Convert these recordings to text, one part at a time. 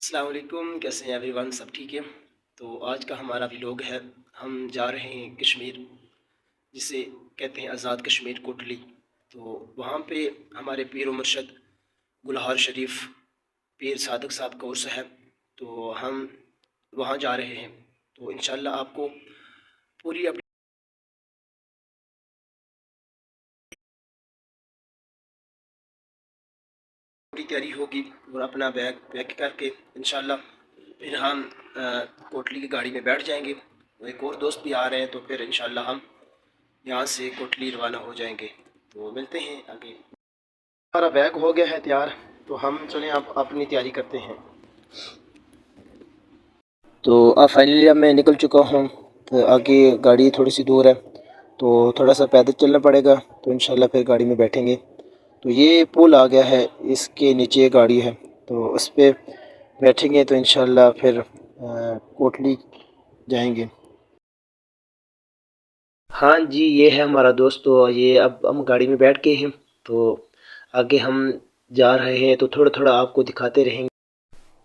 السلام علیکم، کیسے ہیں ایوری ون؟ سب ٹھیک ہے؟ تو آج کا ہمارا ولاگ ہے، ہم جا رہے ہیں کشمیر، جسے کہتے ہیں آزاد کشمیر کوٹلی۔ تو وہاں پہ ہمارے پیر و مرشد گلہار شریف پیر صادق صاحب کا عرس ہے، تو ہم وہاں جا رہے ہیں۔ تو انشاءاللہ آپ کو پوری اپنی تیاری ہوگی، اور اپنا بیگ پیک کر کے انشاءاللہ پھر ہم کوٹلی کی گاڑی میں بیٹھ جائیں گے۔ ایک اور دوست بھی آ رہے ہیں، تو پھر انشاءاللہ ہم یہاں سے کوٹلی روانہ ہو جائیں گے۔ تو ملتے ہیں آگے۔ ہمارا بیگ ہو گیا ہے تیار، تو ہم چلیں اب اپنی تیاری کرتے ہیں۔ تو اب فائنلی اب میں نکل چکا ہوں، تو آگے گاڑی تھوڑی سی دور ہے، تو تھوڑا سا پیدل چلنا پڑے گا، تو انشاءاللہ پھر گاڑی میں بیٹھیں گے۔ تو یہ پل آ گیا ہے، اس کے نیچے گاڑی ہے، تو اس پہ بیٹھیں گے تو انشاءاللہ پھر کوٹلی جائیں گے۔ ہاں جی، یہ ہے ہمارا دوست، تو یہ اب ہم گاڑی میں بیٹھ گئے ہیں، تو آگے ہم جا رہے ہیں، تو تھوڑا تھوڑا آپ کو دکھاتے رہیں گے۔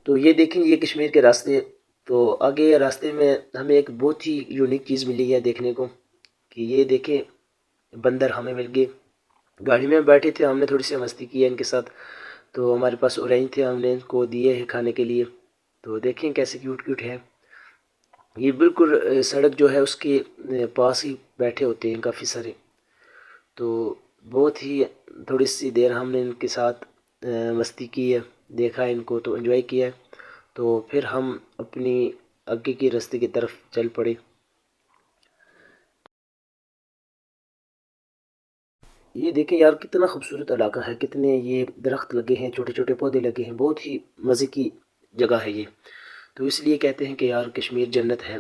تو یہ دیکھیں، یہ کشمیر کے راستے، تو آگے راستے میں ہمیں ایک بہت ہی یونیک چیز ملی ہے دیکھنے کو، کہ یہ دیکھیں بندر ہمیں مل گئے۔ گاڑی میں بیٹھے تھے، ہم نے تھوڑی سی مستی کی ہے ان کے ساتھ، تو ہمارے پاس اورینج تھے، ہم نے ان کو دیے ہیں کھانے کے لیے۔ تو دیکھیں کیسے کیوٹ کیوٹ ہے، یہ بالکل سڑک جو ہے اس کے پاس ہی بیٹھے ہوتے ہیں کافی سارے۔ تو بہت ہی تھوڑی سی دیر ہم نے ان کے ساتھ مستی کی ہے، دیکھا ان کو تو انجوائے کیا ہے، تو پھر ہم اپنی آگے کی راستے کی طرف چل پڑے۔ یہ دیکھیں یار، کتنا خوبصورت علاقہ ہے، کتنے یہ درخت لگے ہیں، چھوٹے چھوٹے پودے لگے ہیں، بہت ہی مزے کی جگہ ہے یہ۔ تو اس لیے کہتے ہیں کہ یار کشمیر جنت ہے،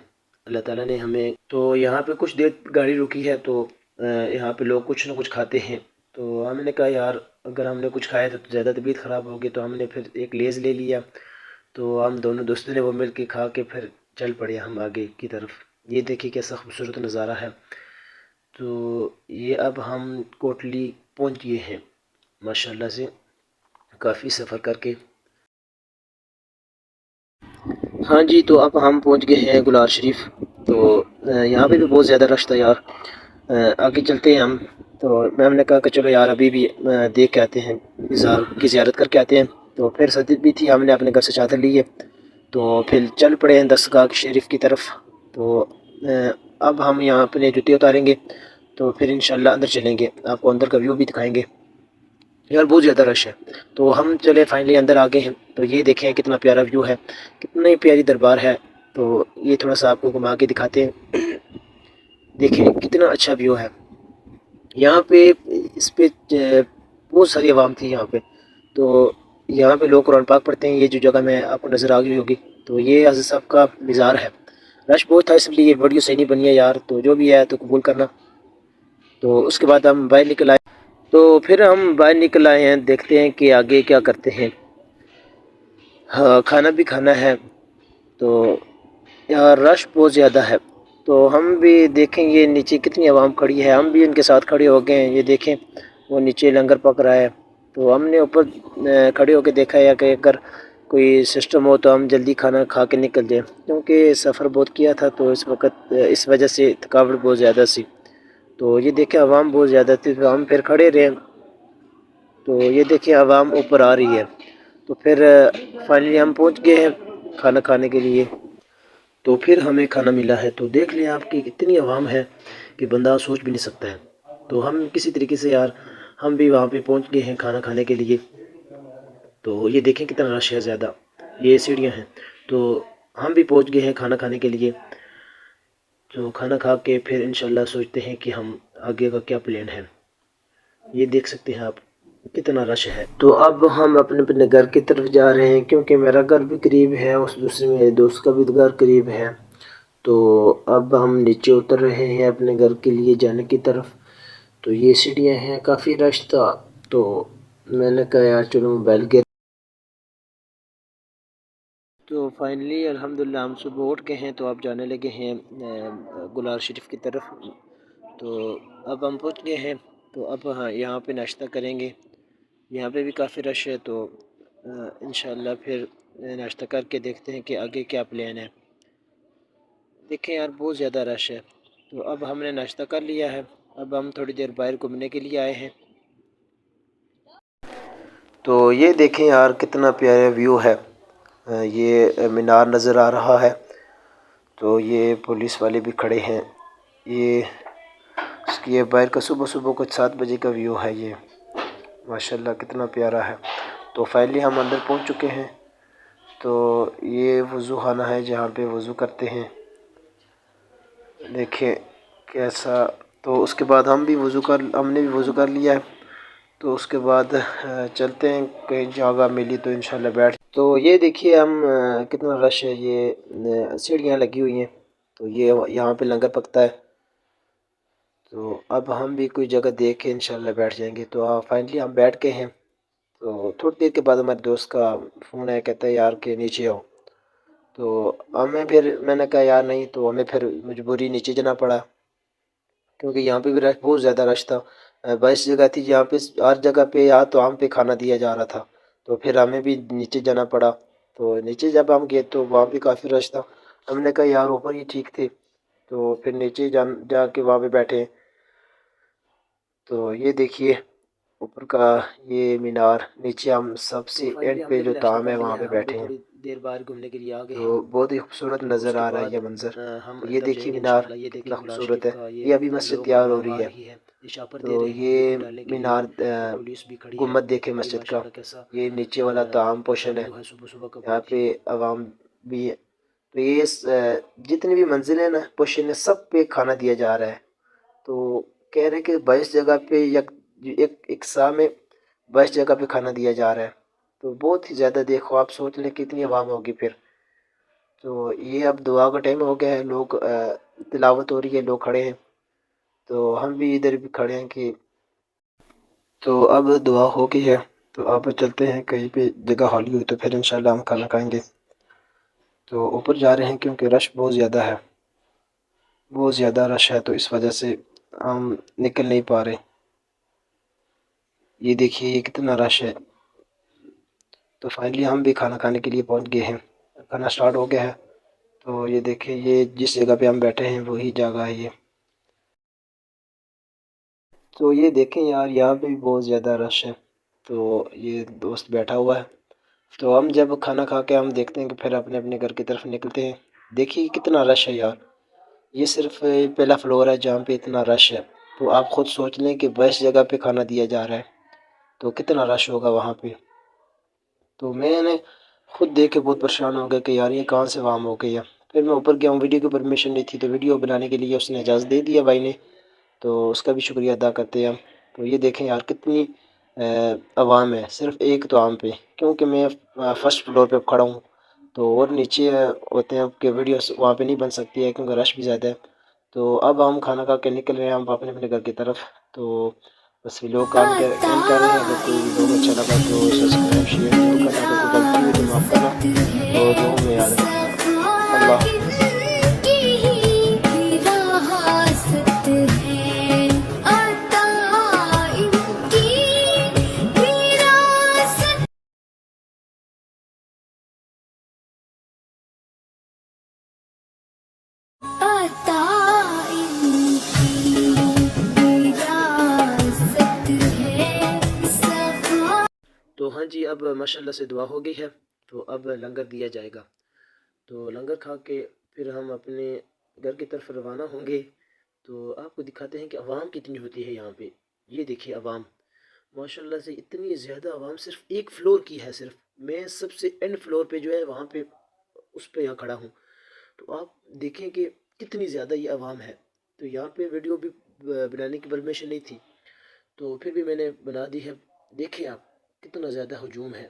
اللہ تعالیٰ نے ہمیں۔ تو یہاں پہ کچھ دیر گاڑی رکی ہے، تو یہاں پہ لوگ کچھ نہ کچھ کھاتے ہیں، تو ہم نے کہا یار اگر ہم نے کچھ کھایا تو زیادہ طبیعت خراب ہوگی، تو ہم نے پھر ایک لیز لے لیا، تو ہم دونوں دوستوں نے وہ مل کے کھا کے پھر چل پڑے ہم آگے کی طرف۔ یہ دیکھیے کیسا خوبصورت نظارہ ہے۔ تو یہ اب ہم کوٹلی پہنچ گئے ہیں ماشاءاللہ سے، کافی سفر کر کے۔ ہاں جی، تو اب ہم پہنچ گئے ہیں گلہار شریف، تو یہاں پہ بھی بہت زیادہ رش تھا یار۔ آگے چلتے ہیں ہم، تو میم نے کہا کہ چلو یار ابھی بھی دیکھ کے آتے ہیں، مزار کی زیارت کر کے آتے ہیں۔ تو پھر سردی بھی تھی، ہم نے اپنے گھر سے چادر لی ہے، تو پھر چل پڑے ہیں درگاہ شریف کی طرف۔ تو اب ہم یہاں اپنے جوتے اتاریں گے، تو پھر انشاءاللہ اندر چلیں گے، آپ کو اندر کا ویو بھی دکھائیں گے۔ یار بہت زیادہ رش ہے، تو ہم چلے فائنلی اندر آ گئے ہیں۔ تو یہ دیکھیں کتنا پیارا ویو ہے، کتنی پیاری دربار ہے۔ تو یہ تھوڑا سا آپ کو گھما کے دکھاتے ہیں، دیکھیں کتنا اچھا ویو ہے یہاں پہ۔ اس پہ بہت ساری عوام تھی یہاں پہ، تو یہاں پہ لوگ قرآن پاک پڑھتے ہیں۔ یہ جو جگہ میں آپ کو نظر آ گئی ہوگی، تو یہ حضرت صاحب کا مزار ہے۔ رش بہت تھا، اس لیے یہ ویڈیو صحیح نہیں بنی ہے یار، تو جو بھی ہے تو قبول کرنا۔ تو اس کے بعد ہم باہر نکل آئے، تو پھر ہم باہر نکل آئے ہیں، دیکھتے ہیں کہ آگے کیا کرتے ہیں۔ ہاں، کھانا بھی کھانا ہے، تو یہاں رش بہت زیادہ ہے، تو ہم بھی دیکھیں یہ نیچے کتنی عوام کھڑی ہے، ہم بھی ان کے ساتھ کھڑے ہو گئے ہیں۔ یہ دیکھیں وہ نیچے لنگر پک رہا ہے، تو ہم نے اوپر کھڑے ہو کے دیکھا ہے کہ اگر کوئی سسٹم ہو تو ہم جلدی کھانا کھا کے نکل جائیں، کیونکہ سفر بہت کیا تھا، تو اس وقت اس وجہ سے تھکاوٹ بہت زیادہ سی۔ تو یہ دیکھیں عوام بہت زیادہ تھی، تو ہم پھر کھڑے رہے، تو یہ دیکھیں عوام اوپر آ رہی ہے۔ تو پھر فائنلی ہم پہنچ گئے ہیں کھانا کھانے کے لیے، تو پھر ہمیں کھانا ملا ہے۔ تو دیکھ لیں آپ کی اتنی عوام ہے کہ بندہ سوچ بھی نہیں سکتا ہے۔ تو ہم کسی طریقے سے یار ہم بھی وہاں پہ پہنچ گئے ہیں کھانا کھانے کے لیے۔ تو یہ دیکھیں کتنا رش ہے زیادہ، یہ سیڑھیاں ہیں، تو ہم بھی پہنچ گئے ہیں کھانا کھانے کے لیے۔ تو کھانا کھا کے پھر انشاءاللہ سوچتے ہیں کہ ہم آگے کا کیا پلان ہے۔ یہ دیکھ سکتے ہیں آپ کتنا رش ہے۔ تو اب ہم اپنے اپنے گھر کی طرف جا رہے ہیں، کیونکہ میرا گھر بھی قریب ہے، اس دوسرے میرے دوست کا بھی گھر قریب ہے۔ تو اب ہم نیچے اتر رہے ہیں اپنے گھر کے لیے جانے کی طرف۔ تو یہ سیڑھیاں ہیں، کافی رش تھا، تو میں نے کہا یار چلو موبائل کے۔ تو فائنلی الحمدللہ ہم صبح اٹھ گئے ہیں، تو اب جانے لگے ہیں گلہار شریف کی طرف۔ تو اب ہم پہنچ گئے ہیں، تو اب ہاں یہاں پہ ناشتہ کریں گے، یہاں پہ بھی کافی رش ہے، تو انشاءاللہ پھر ناشتہ کر کے دیکھتے ہیں کہ آگے کیا پلان ہے۔ دیکھیں یار بہت زیادہ رش ہے، تو اب ہم نے ناشتہ کر لیا ہے، اب ہم تھوڑی دیر باہر گھومنے کے لیے آئے ہیں۔ تو یہ دیکھیں یار کتنا پیارا ویو ہے، یہ مینار نظر آ رہا ہے، تو یہ پولیس والے بھی کھڑے ہیں، یہ باہر کا صبح صبح کچھ 7 بجے کا ویو ہے، یہ ماشاءاللہ کتنا پیارا ہے۔ تو فائنلی ہم اندر پہنچ چکے ہیں، تو یہ وضو خانہ ہے جہاں پہ وضو کرتے ہیں، دیکھیں کیسا۔ تو اس کے بعد ہم نے بھی وضو کر لیا ہے، تو اس کے بعد چلتے ہیں، کہیں جگہ ملی تو انشاءاللہ بیٹھ۔ تو یہ دیکھیے ہم کتنا رش ہے، یہ سیڑھیاں لگی ہوئی ہیں، تو یہ یہاں پہ لنگر پکتا ہے، تو اب ہم بھی کوئی جگہ دیکھ کے انشاءاللہ بیٹھ جائیں گے۔ تو فائنلی ہم بیٹھ گئے ہیں، تو تھوڑی دیر کے بعد ہمارے دوست کا فون آیا، کہتا ہے یار کہ نیچے آؤ، تو میں نے کہا یار نہیں، تو ہمیں پھر مجبوری نیچے جانا پڑا، کیونکہ یہاں پہ بھی بہت زیادہ رش تھا۔ 22 جگہ تھی جہاں پہ ہر جگہ پہ یا تو ہم پہ کھانا دیا جا رہا تھا، تو پھر ہمیں بھی نیچے جانا پڑا۔ تو نیچے جب ہم گئے تو وہاں بھی کافی رش تھا، ہم نے کہا یار اوپر ہی ٹھیک تھے، تو پھر نیچے جا کے وہاں پہ بیٹھے۔ تو یہ دیکھیے اوپر کا یہ مینار، نیچے ہم سب سے اینڈ پہ جو تام ہے وہاں پہ بیٹھے ہیں، دیر بعد گھومنے کے لیے آگئے، تو بہت ہی خوبصورت نظر آ رہا ہے یہ منظر۔ یہ دیکھیے مینار کتنا خوبصورت ہے، یہ ابھی مسجد تیار ہو رہی ہے، تو یہ مینار گنبد دیکھے مسجد کا، یہ نیچے والا تام پوشن ہے، یہاں پہ عوام بھی ہے، تو یہ جتنی بھی منزل ہے نا پوشن ہے، سب پہ کھانا دیا جا رہا ہے۔ تو کہہ رہے کہ 22 جگہ پہ ایک سا میں 22 جگہ پہ کھانا دیا جا رہا ہے، تو بہت ہی زیادہ، دیکھو آپ سوچ لیں کتنی عوام ہوگی پھر۔ تو یہ اب دعا کا ٹائم ہو گیا ہے، لوگ تلاوت ہو رہی ہے، لوگ کھڑے ہیں، تو ہم بھی ادھر بھی کھڑے ہیں کہ تو اب دعا ہو گئی ہے، تو اب چلتے ہیں کہیں پہ جگہ خالی ہوئی تو پھر انشاءاللہ ہم کھانا کھائیں گے۔ تو اوپر جا رہے ہیں کیونکہ رش بہت زیادہ ہے، بہت زیادہ رش ہے، تو اس وجہ سے ہم نکل نہیں پا رہے۔ یہ دیکھیے یہ کتنا رش ہے، تو فائنلی ہم بھی کھانا کھانے کے لیے پہنچ گئے ہیں، کھانا سٹارٹ ہو گیا ہے۔ تو یہ دیکھیں یہ جس جگہ پہ ہم بیٹھے ہیں وہی جگہ ہے یہ۔ تو یہ دیکھیں یار یہاں پہ بھی بہت زیادہ رش ہے، تو یہ دوست بیٹھا ہوا ہے، تو ہم جب کھانا کھا کے ہم دیکھتے ہیں کہ پھر اپنے اپنے گھر کی طرف نکلتے ہیں۔ دیکھیے کتنا رش ہے یار، یہ صرف پہلا فلور ہے جہاں پہ اتنا رش ہے، تو آپ خود سوچ لیں کہ 22 جگہ پہ کھانا دیا جا رہا ہے تو کتنا رش ہوگا وہاں پہ۔ تو میں نے خود دیکھ کے بہت پریشان ہو گیا کہ یار یہ کہاں سے عوام ہو گئی ہے۔ پھر میں اوپر گیا ہوں، ویڈیو کی پرمیشن نہیں تھی، تو ویڈیو بنانے کے لیے اس نے اجازت دے دیا بھائی نے، تو اس کا بھی شکریہ ادا کرتے ہیں ہم۔ تو یہ دیکھیں یار کتنی عوام ہے صرف ایک تو عام پہ، کیونکہ میں فرسٹ فلور پہ کھڑا ہوں، تو اور نیچے ہوتے ہیں کہ ویڈیوز وہاں پہ نہیں بن سکتی ہے کیونکہ رش بھی زیادہ ہے۔ تو اب ہم کھانا کھا کے نکل رہے ہیں ہم اپنے اپنے گھر کی طرف۔ تو بس لوگ کام کر رہے ہیں، اگر کوئی لوگ اچھا لگا تو سبسکرائب شیئر ضرور کرنا، اگر کوئی غلطی ہوئی تو معاف کرنا، تو دعاؤں میں یاد رکھنا۔ اللہ حافظ۔ تو ہاں جی اب ماشاءاللہ سے دعا ہو گئی ہے، تو اب لنگر دیا جائے گا، تو لنگر کھا کے پھر ہم اپنے گھر کی طرف روانہ ہوں گے۔ تو آپ کو دکھاتے ہیں کہ عوام کتنی ہوتی ہے یہاں پہ، یہ دیکھیے عوام ماشاءاللہ سے اتنی زیادہ عوام صرف ایک فلور کی ہے، صرف میں سب سے اینڈ فلور پہ جو ہے وہاں پہ اس پہ یہاں کھڑا ہوں، تو آپ دیکھیں کہ کتنی زیادہ یہ عوام ہے۔ تو یہاں پہ ویڈیو بھی بنانے کی پرمیشن نہیں تھی، تو پھر بھی میں نے بنا دی ہے، دیکھیں آپ کتنا زیادہ ہجوم ہے۔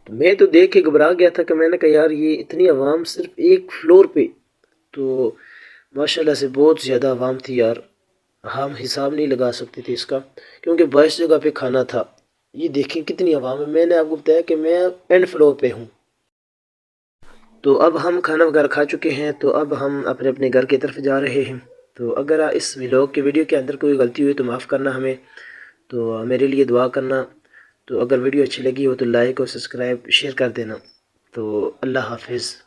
تو میں تو دیکھ کے گھبرا گیا تھا کہ میں نے کہا یار یہ اتنی عوام صرف ایک فلور پہ، تو ماشاءاللہ سے بہت زیادہ عوام تھی یار، ہم حساب نہیں لگا سکتے تھے اس کا، کیونکہ 22 جگہ پہ کھانا تھا۔ یہ دیکھیں کتنی عوام ہے، میں نے آپ کو بتایا کہ میں اینڈ فلور پہ ہوں۔ تو اب ہم کھانا وغیرہ کھا چکے ہیں، تو اب ہم اپنے اپنے گھر کی طرف جا رہے ہیں۔ تو اگر اس ویڈیو کے اندر کوئی غلطی ہوئی تو معاف کرنا ہمیں، تو میرے لیے دعا کرنا۔ تو اگر ویڈیو اچھی لگی ہو تو لائک اور سبسکرائب شیئر کر دینا. تو اللہ حافظ.